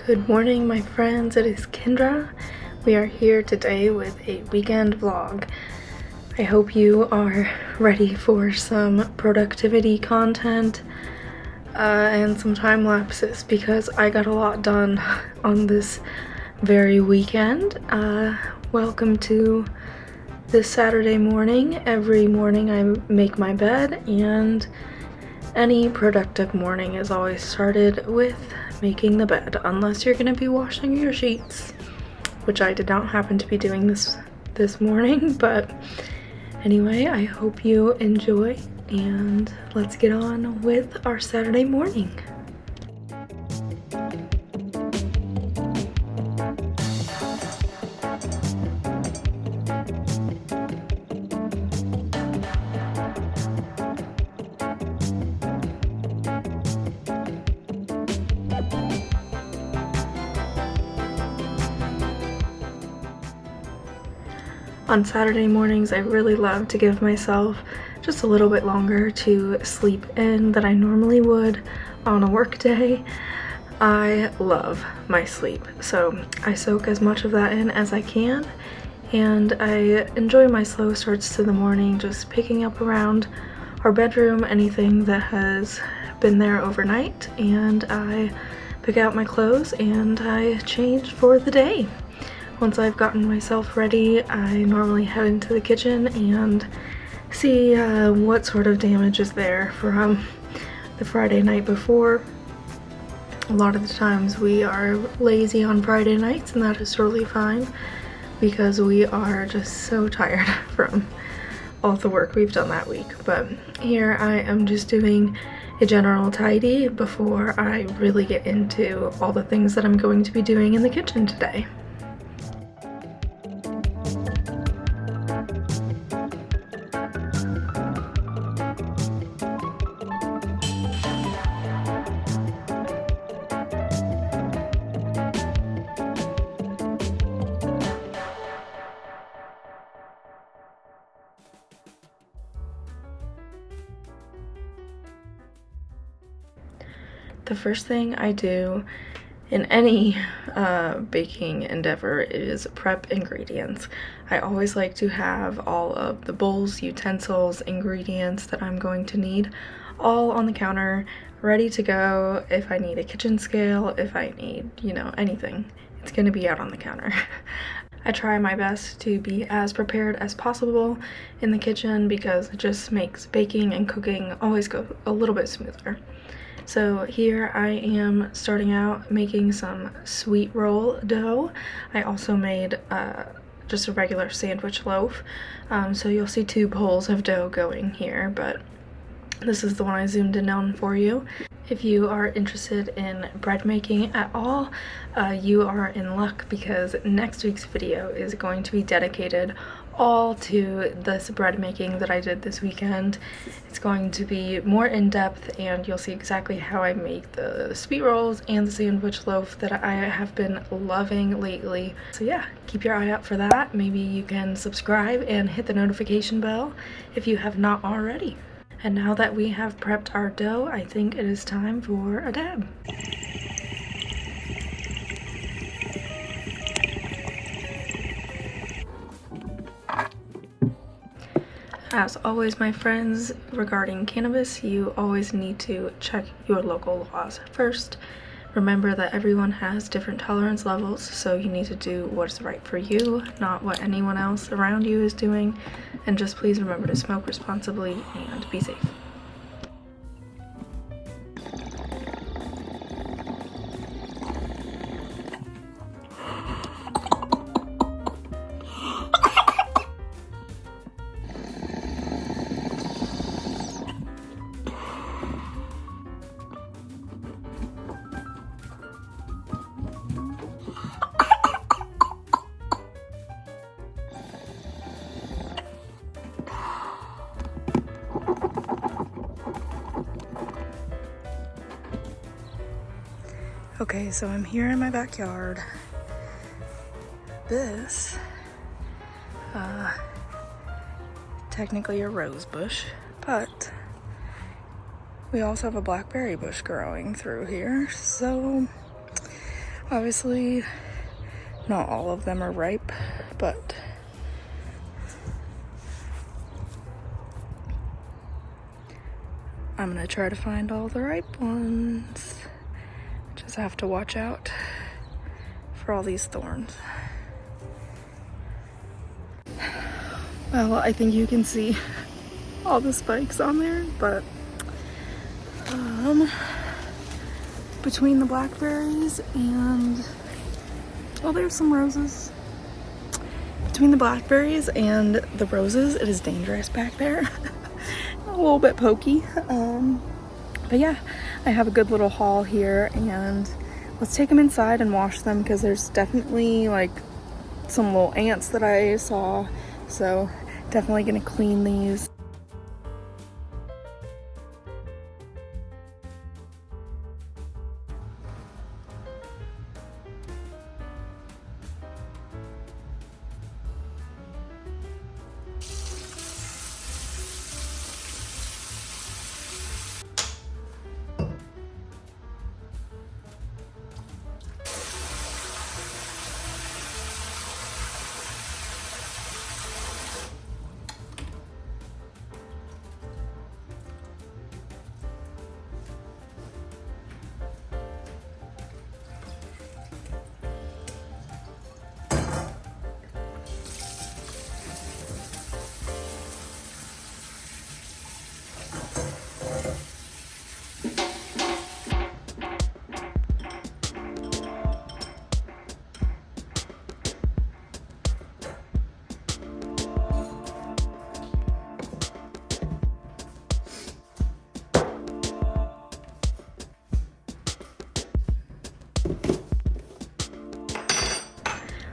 Good morning, my friends. It is Kendra. We are here today with a weekend vlog. I hope you are ready for some productivity content and some time lapses because I got a lot done on this very weekend. Welcome to this Saturday morning. Every morning I make my bed, and any productive morning is always started with making the bed, unless you're gonna be washing your sheets, which I did not happen to be doing this morning. But anyway, I hope you enjoy, and let's get on with our Saturday morning. On Saturday mornings, I really love to give myself just a little bit longer to sleep in than I normally would on a work day. I love my sleep, so I soak as much of that in as I can, and I enjoy my slow starts to the morning, just picking up around our bedroom anything that has been there overnight, and I pick out my clothes and I change for the day. Once I've gotten myself ready, I normally head into the kitchen and see what sort of damage is there from the Friday night before. A lot of the times we are lazy on Friday nights, and that is totally fine because we are just so tired from all the work we've done that week. But here I am just doing a general tidy before I really get into all the things that I'm going to be doing in the kitchen today. The first thing I do in any baking endeavor is prep ingredients. I always like to have all of the bowls, utensils, ingredients that I'm going to need all on the counter, ready to go. If I need a kitchen scale, if I need, anything, it's gonna be out on the counter. I try my best to be as prepared as possible in the kitchen because it just makes baking and cooking always go a little bit smoother. So here I am starting out making some sweet roll dough. I also made just a regular sandwich loaf. So you'll see two bowls of dough going here, but this is the one I zoomed in on for you. If you are interested in bread making at all, you are in luck because next week's video is going to be dedicated all to this bread making that I did this weekend. It's going to be more in-depth, and you'll see exactly how I make the sweet rolls and the sandwich loaf that I have been loving lately. So yeah, keep your eye out for that. Maybe you can subscribe and hit the notification bell if you have not already. And now that we have prepped our dough, I think it is time for a dab. As always, my friends, regarding cannabis, you always need to check your local laws first. Remember that everyone has different tolerance levels, so you need to do what's right for you, not what anyone else around you is doing. And just please remember to smoke responsibly and be safe. Okay, so I'm here in my backyard. This, technically a rose bush, but we also have a blackberry bush growing through here. So Obviously, not all of them are ripe, but I'm gonna try to find all the ripe ones. Just have to watch out for all these thorns. Well, I think you can see all the spikes on there, but between the blackberries and, well, there's some roses. Between the blackberries and the roses, it is dangerous back there. A little bit pokey. But yeah, I have a good little haul here, and let's take them inside and wash them because there's definitely like some little ants that I saw. So definitely gonna clean these.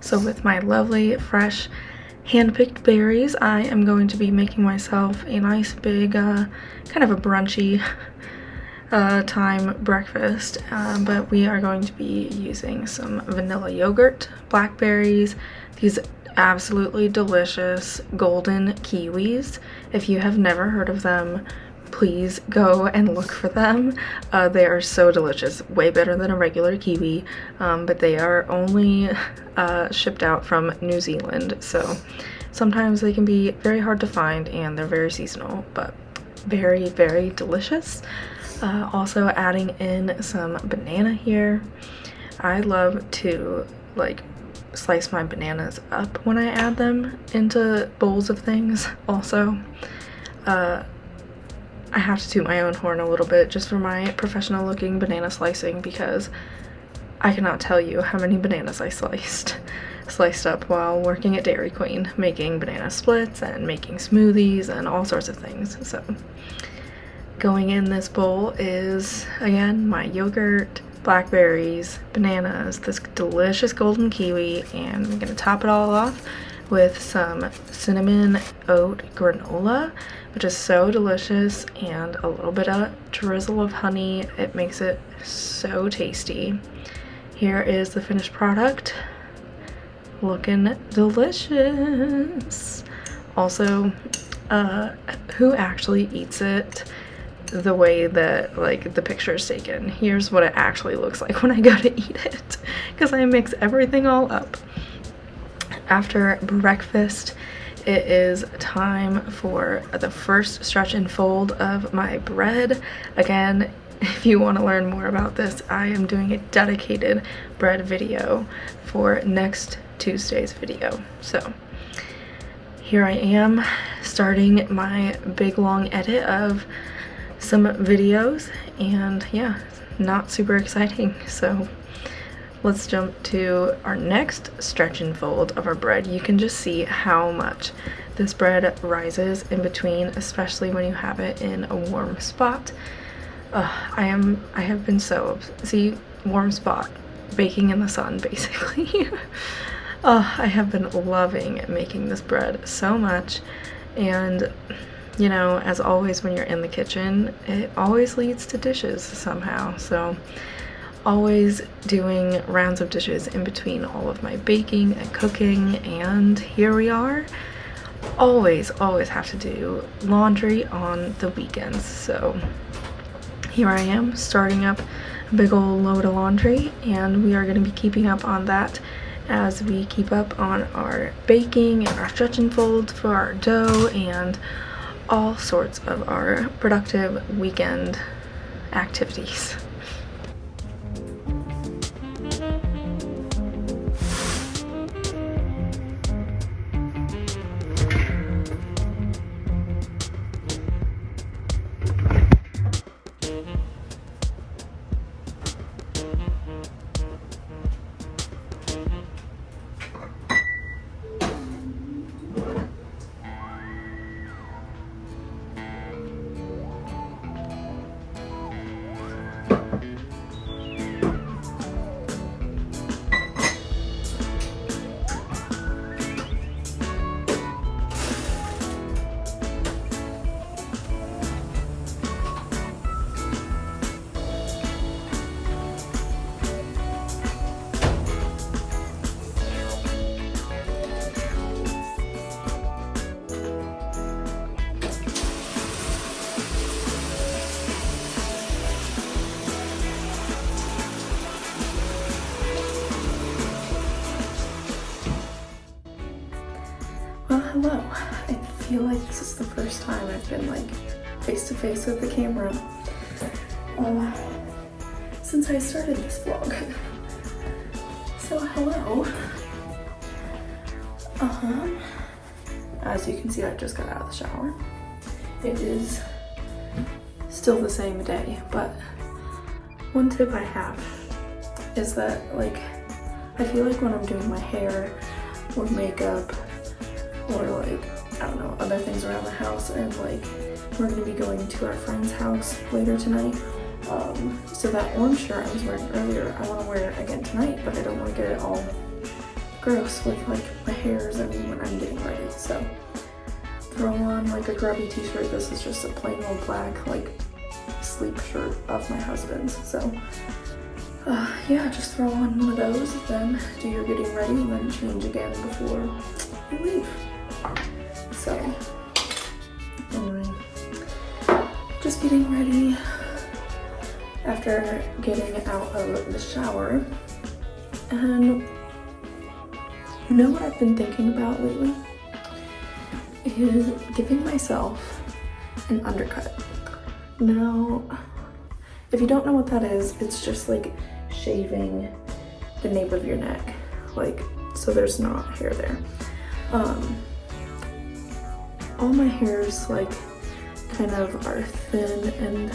So with my lovely, fresh, hand-picked berries, I am going to be making myself a nice big, kind of a brunchy time breakfast. But we are going to be using some vanilla yogurt, blackberries, these absolutely delicious golden kiwis. If you have never heard of them, please go and look for them. They are so delicious, way better than a regular kiwi, but they are only shipped out from New Zealand, so sometimes they can be very hard to find and they're very seasonal, but very, very delicious. Also adding in some banana here. I love to like slice my bananas up when I add them into bowls of things. Also, I have to toot my own horn a little bit just for my professional looking banana slicing, because I cannot tell you how many bananas I sliced up while working at Dairy Queen, making banana splits and making smoothies and all sorts of things. So going in this bowl is, again, my yogurt, blackberries, bananas, this delicious golden kiwi, and I'm gonna top it all off with some cinnamon oat granola, which is so delicious, and a little bit of drizzle of honey. It makes it so tasty. Here is the finished product, looking delicious. Also, who actually eats it the way that like the picture is taken? Here's what it actually looks like when I go to eat it, because I mix everything all up. After breakfast, it is time for the first stretch and fold of my bread. Again, if you want to learn more about this, I am doing a dedicated bread video for next Tuesday's video. So here I am starting my big long edit of some videos, and yeah, not super exciting. So let's jump to our next stretch and fold of our bread. You can just see how much this bread rises in between, especially when you have it in a warm spot. I have been so, see, warm spot, baking in the sun basically. I have been loving making this bread so much, and you know, as always when you're in the kitchen, it always leads to dishes somehow. So always doing rounds of dishes in between all of my baking and cooking, and here we are. Always have to do laundry on the weekends. So here I am starting up big old load of laundry, and we are going to be keeping up on that as we keep up on our baking and our stretch and folds for our dough and all sorts of our productive weekend activities. Well, hello. I feel like this is the first time I've been like face to face with the camera since I started this vlog. So hello. As you can see, I just got out of the shower. It is still the same day, but one tip I have is that like I feel like when I'm doing my hair or makeup or like, I don't know, other things around the house, and like we're gonna be going to our friend's house later tonight. So that orange shirt I was wearing earlier, I wanna wear it again tonight, but I don't wanna get it all gross with like my hairs and when I'm getting ready. So throw on like a grubby t-shirt. This is just a plain old black like sleep shirt of my husband's. So yeah, just throw on one of those, then do your getting ready, and then change again before you leave. So anyway, just getting ready after getting out of the shower. And you know what I've been thinking about lately is giving myself an undercut. Now, if you don't know what that is, it's just like shaving the nape of your neck, like so there's not hair there. All my hairs like kind of are thin and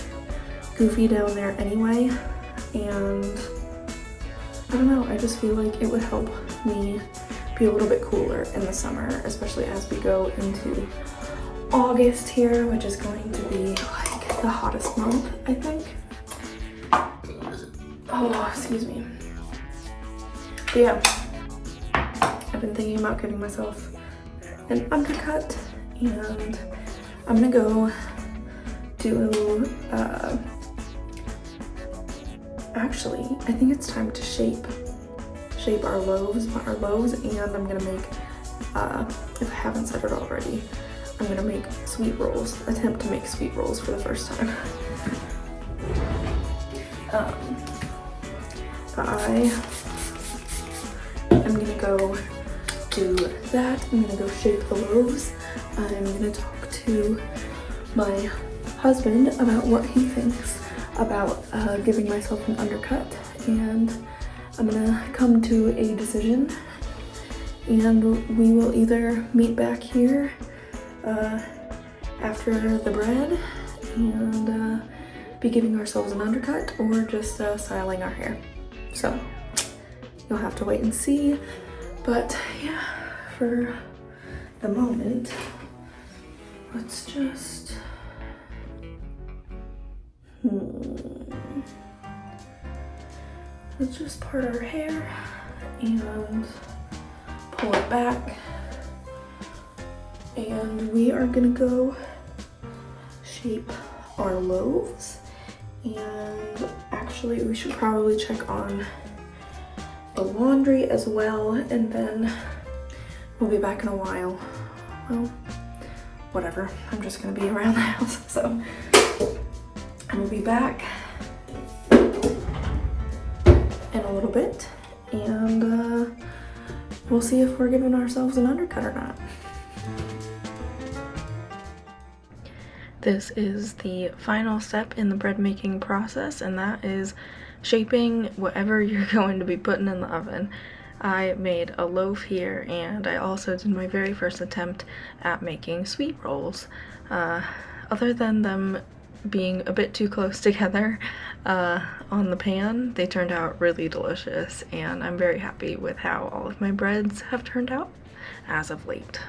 goofy down there anyway, and I don't know, I just feel like it would help me be a little bit cooler in the summer, especially as we go into August here, which is going to be like the hottest month, I think. Oh, excuse me. But yeah, I've been thinking about giving myself an undercut, and I'm gonna go do, actually, I think it's time to shape our loaves, and I'm gonna make, if I haven't said it already, I'm gonna make sweet rolls, attempt to make sweet rolls for the first time. I am gonna go do that. I'm gonna go shape the loaves. I'm gonna talk to my husband about what he thinks about giving myself an undercut, and I'm gonna come to a decision, and we will either meet back here after the bread and be giving ourselves an undercut, or just styling our hair. So you'll have to wait and see, but yeah, for the moment, let's just part our hair and pull it back, and we are gonna go shape our loaves. And actually, we should probably check on the laundry as well, and then we'll be back in a while. Well, whatever, I'm just gonna be around the house, so I will be back little bit, and we'll see if we're giving ourselves an undercut or not. This is the final step in the bread making process, and that is shaping whatever you're going to be putting in the oven. I made a loaf here, and I also did my very first attempt at making sweet rolls. Other than them being a bit too close together on the pan, they turned out really delicious, and I'm very happy with how all of my breads have turned out as of late.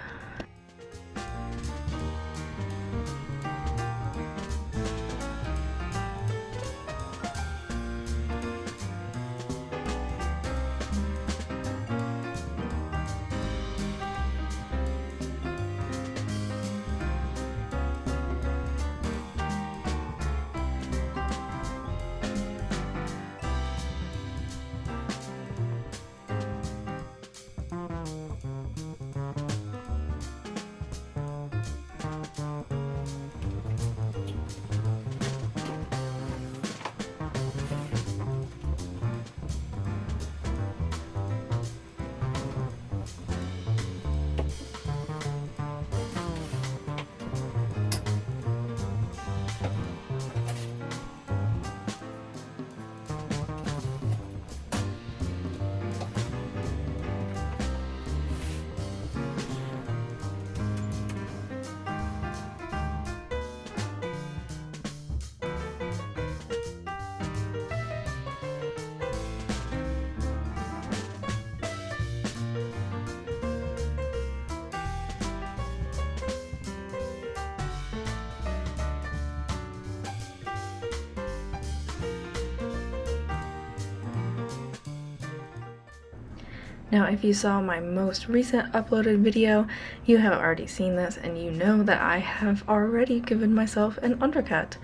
Now, if you saw my most recent uploaded video, you have already seen this and you know that I have already given myself an undercut.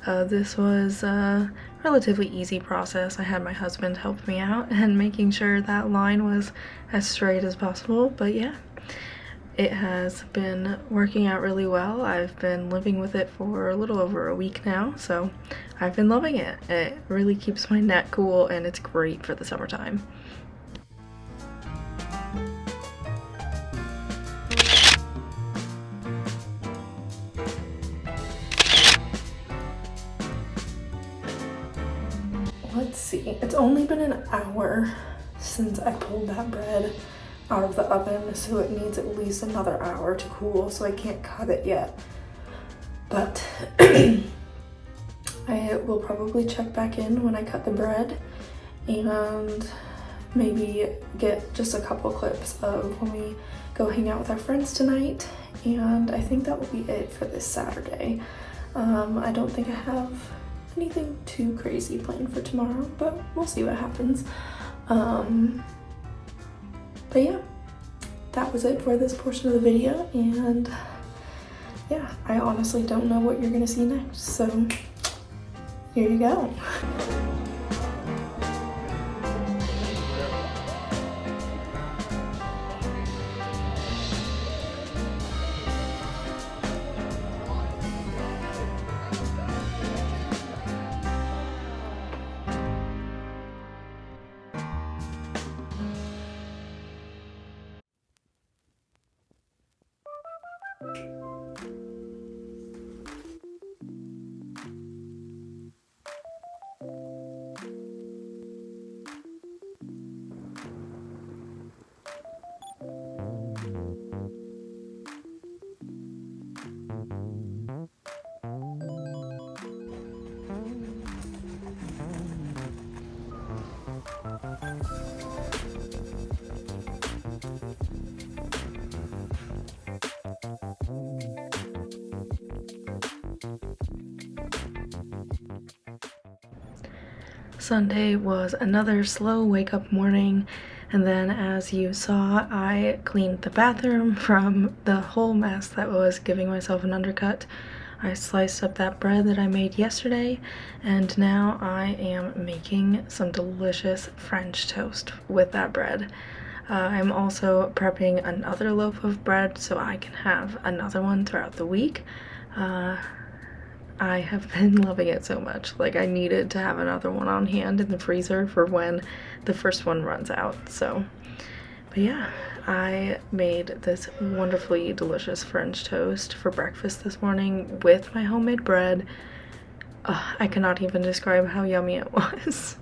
This was a relatively easy process. I had my husband help me out and making sure that line was as straight as possible, but yeah, it has been working out really well. I've been living with it for a little over a week now, so I've been loving it. It really keeps my neck cool and it's great for the summertime. Let's see, it's only been an hour since I pulled that bread out of the oven, so it needs at least another hour to cool, so I can't cut it yet. But I will probably check back in when I cut the bread and maybe get just a couple clips of when we go hang out with our friends tonight, and I think that will be it for this Saturday. I don't think I have anything too crazy planned for tomorrow, but we'll see what happens. But yeah, that was it for this portion of the video, and yeah, I honestly don't know what you're gonna see next, so here you go. Sunday was another slow wake-up morning, and then as you saw, I cleaned the bathroom from the whole mess that was giving myself an undercut. I sliced up that bread that I made yesterday, and now I am making some delicious French toast with that bread. I'm also prepping another loaf of bread so I can have another one throughout the week. I have been loving it so much. Like, I needed to have another one on hand in the freezer for when the first one runs out. So, but yeah, I made this wonderfully delicious French toast for breakfast this morning with my homemade bread. I cannot even describe how yummy it was.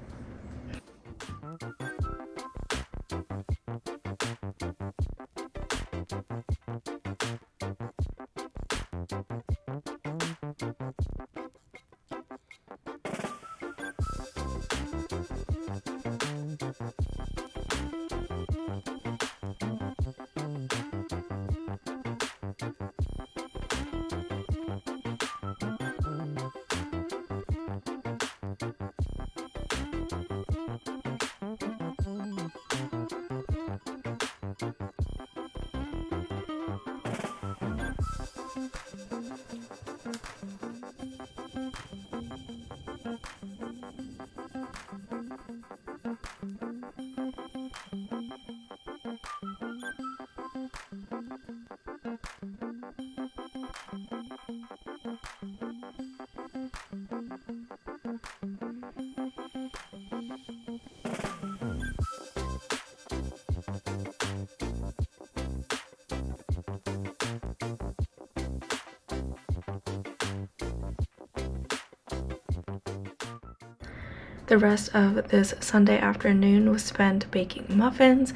The rest of this Sunday afternoon was spent baking muffins.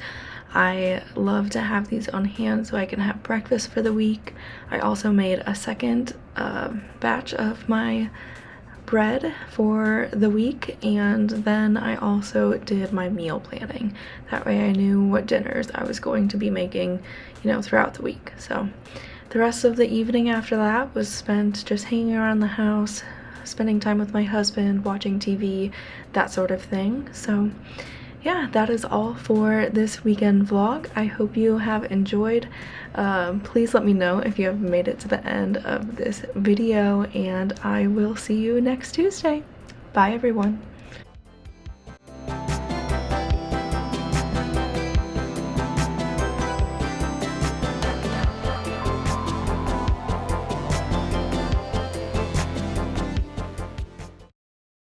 I love to have these on hand so I can have breakfast for the week. I also made a second batch of my bread for the week, and then I also did my meal planning. That way I knew what dinners I was going to be making, you know, throughout the week. So the rest of the evening after that was spent just hanging around the house, spending time with my husband, watching TV, that sort of thing. So yeah, that is all for this weekend vlog. I hope you have enjoyed. Please let me know if you have made it to the end of this video, and I will see you next Tuesday. Bye everyone.